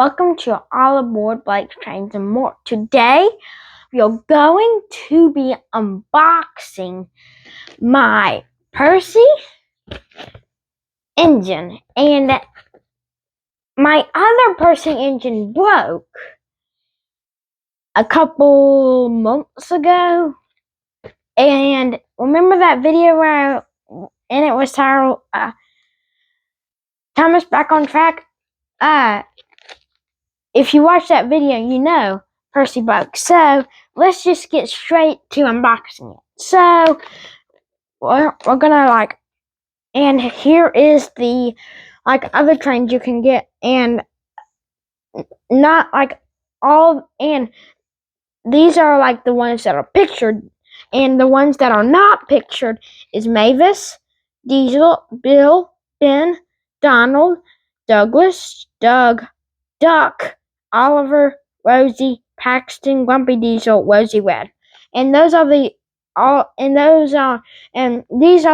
Welcome to All Aboard Bikes, Trains, and More. Today, we are going to be unboxing my Percy engine. And my other Percy engine broke a couple months ago. And remember that video where it was titled Thomas Back on Track? If you watch that video, you know Percy broke. So let's just get straight to unboxing it. So we're gonna and here is the other trains you can get, and not all, and these are the ones that are pictured, and the ones that are not pictured is Mavis, Diesel, Bill, Ben, Donald, Douglas, Doug, Duck, Oliver, Rosie, Paxton, Grumpy Diesel, Rosie Red. And those are these are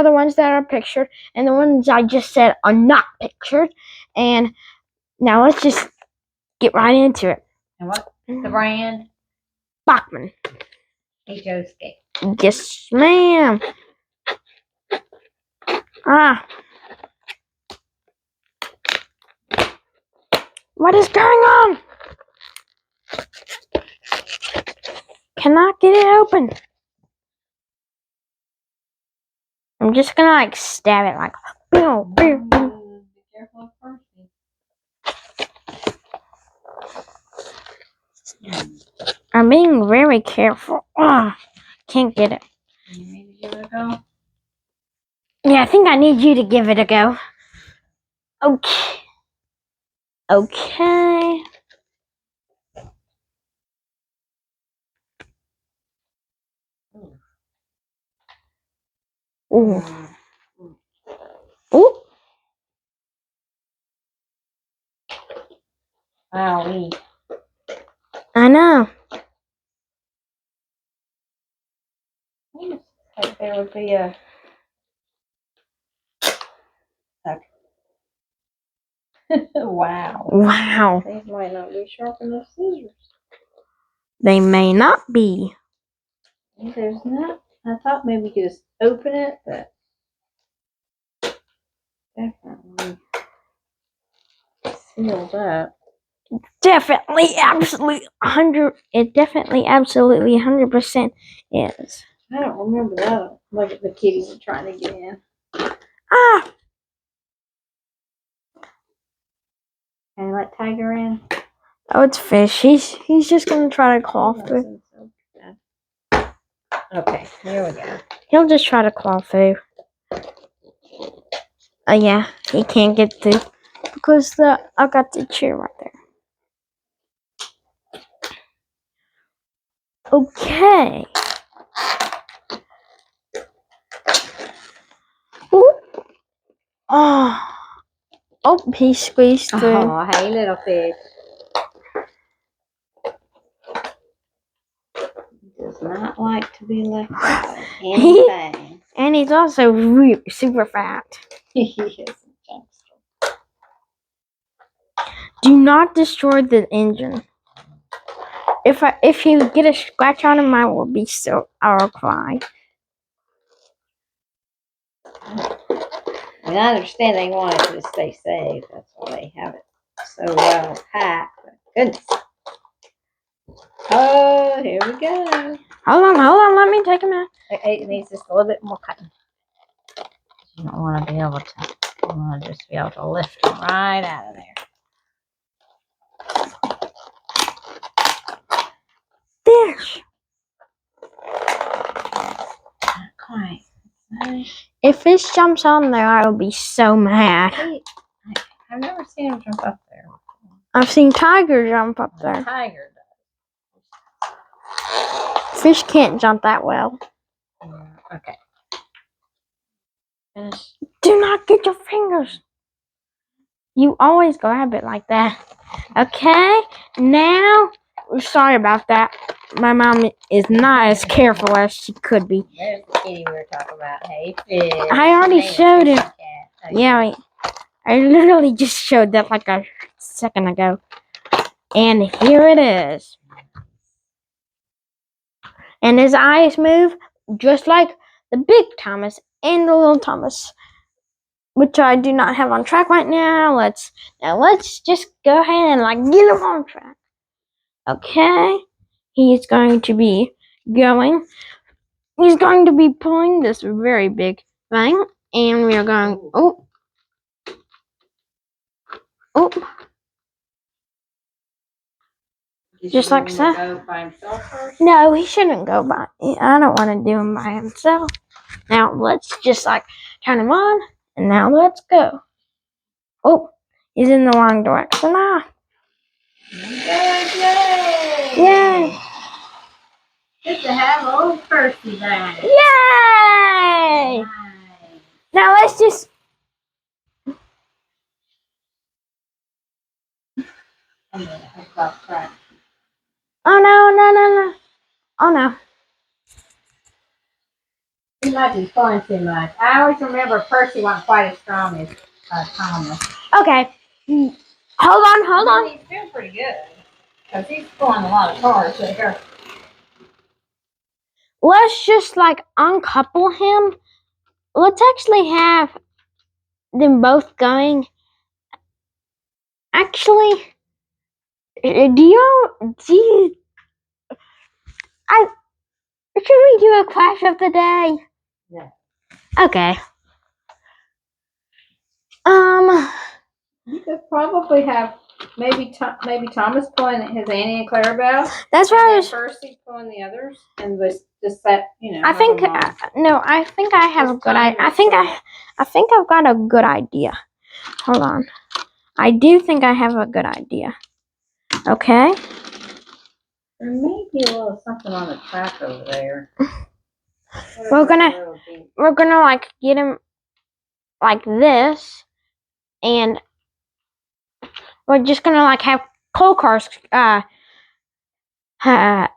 the ones that are pictured, and the ones I just said are not pictured. And now let's just get right into it. And what's the brand? Bachman. H-O-S-K. Yes, ma'am. What is going on? Cannot get it open. I'm just gonna stab it boom, boom, boom. Be careful of Percy. I'm being very careful. Can't get it. You need to give it a go? Yeah, I think I need you to give it a go. Okay. Okay. Ooh. Ooh. Wowee. I know. I thought there would be a... Okay. Wow. Wow. These might not be sharp enough scissors. They may not be. There's not. I thought maybe you could just open it, but definitely sealed up. Definitely, absolutely, 100. It definitely, absolutely, 100% is. I don't remember that. Look at the kitties are trying to get in. Ah. Can I let Tiger in? Oh, it's Fish. He's just gonna try to claw through. Okay, here we go. He'll just try to claw through. Yeah, he can't get through because I got the chair right there. Okay. Ooh. Oh, he squeezed through. Oh, hey, little fish. Does not like to be left out of anything. And he's also super fat. He is a youngster. Do not destroy the engine. If you get a scratch on him, I will be so I'll cry. I mean, I understand they want it to stay safe. That's why they have it so well packed. But goodness. Oh, here we go. Hold on. Let me take him out. It needs just a little bit more cutting. You don't want to be able to. You want to just be able to lift them right out of there. Fish. Not quite. If Fish jumps on there, I will be so mad. I've never seen him jump up there. I've seen Tiger jump up there. Tiger does. Fish can't jump that well. Yeah, okay. Finish. Do not get your fingers. You always grab it like that. Okay, now, sorry about that. My mom is not as careful as she could be. There's the kitty we were talking about. Hey, Fish. I already showed him. Okay. Yeah, I literally just showed that like a second ago. And here it is. And his eyes move just like the big Thomas and the little Thomas, which I do not have on track right now. Let's just go ahead and like get him on track. Okay, he's going to be going. He's going to be pulling this very big thing, and we are going. Oh, oh. Just like so. Go by himself first? No, he shouldn't go by. I don't want to do him by himself. Now let's just like turn him on, and now let's go. Oh, he's in the wrong direction now. Yay! Yay! Good to have old Percy back. Yay! Nice. Now let's just. I'm gonna hook up front. Oh no! Oh no! He might be pulling too much. I always remember Percy wasn't quite as strong as Thomas. Okay. Hold on. He's doing pretty good. Because he's pulling a lot of cars there. Let's just like uncouple him. Let's actually have them both going. Actually, should we do a clash of the day? Yeah. Okay. You could probably have maybe Thomas pulling his Annie and Clarabelle. That's what I was. Percy pulling the others, and just that, I think no. I think I have a good idea. I think I've got a good idea. Hold on. I do think I have a good idea. Okay. There may be a little something on the track over there. We're gonna like get him like this, and we're just gonna like have coal cars,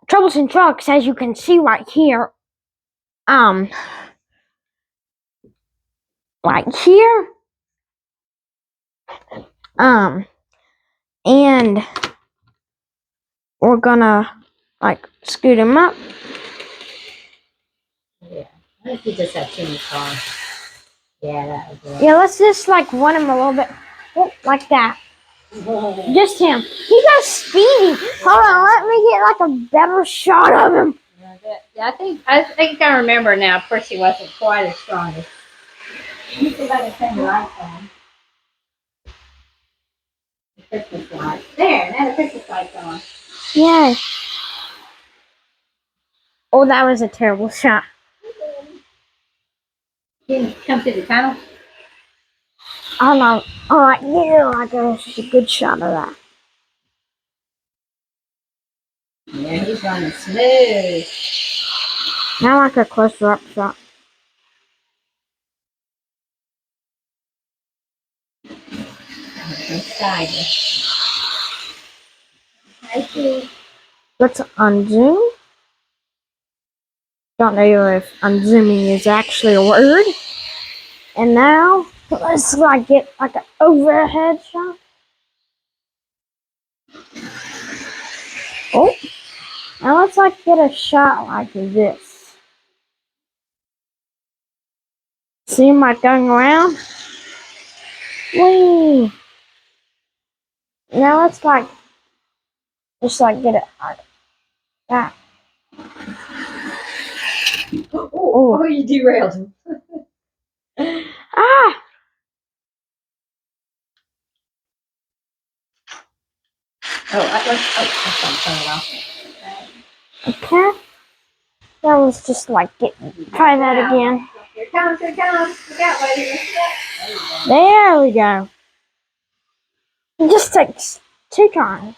troublesome trucks, as you can see right here. Like here. And we're gonna like scoot him up. Yeah, I think you just have too many cars. Yeah, that was good. Yeah, let's just like run him a little bit, like that. Just him. He got speedy. Hold on, let me get like a better shot of him. Yeah, I think I remember now. Percy wasn't quite as strong as. Let me see if I can turn the lights on. The Christmas lights. There, now the Christmas lights on. Yay. Oh, that was a terrible shot. Can you come to the tunnel? Hold on. Alright, yeah, like a good shot of that. Yeah, he's running smooth. Now like a closer up shot. Let's unzoom. Don't know if unzooming is actually a word. And now let's like get like an overhead shot. Oh, now let's like get a shot like this. See him like going around. Whee! Now let's like just like get it like that. Oh, you derailed him. Ah! Turn it off. Okay. Now let's just like try that again. Here it comes. Look out, lady. There we go. It just takes 2 tries.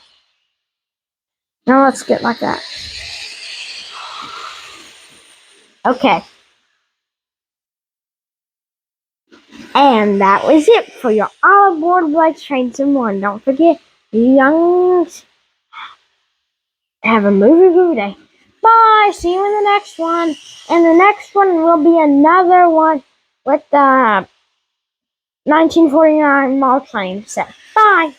Now let's get like that. Okay. And that was it for your All Aboard Blake's Train Sim 1. Don't forget, you youngs, have a movie day. Bye. See you in the next one. And the next one will be another one with the 1949 mall train set. Bye.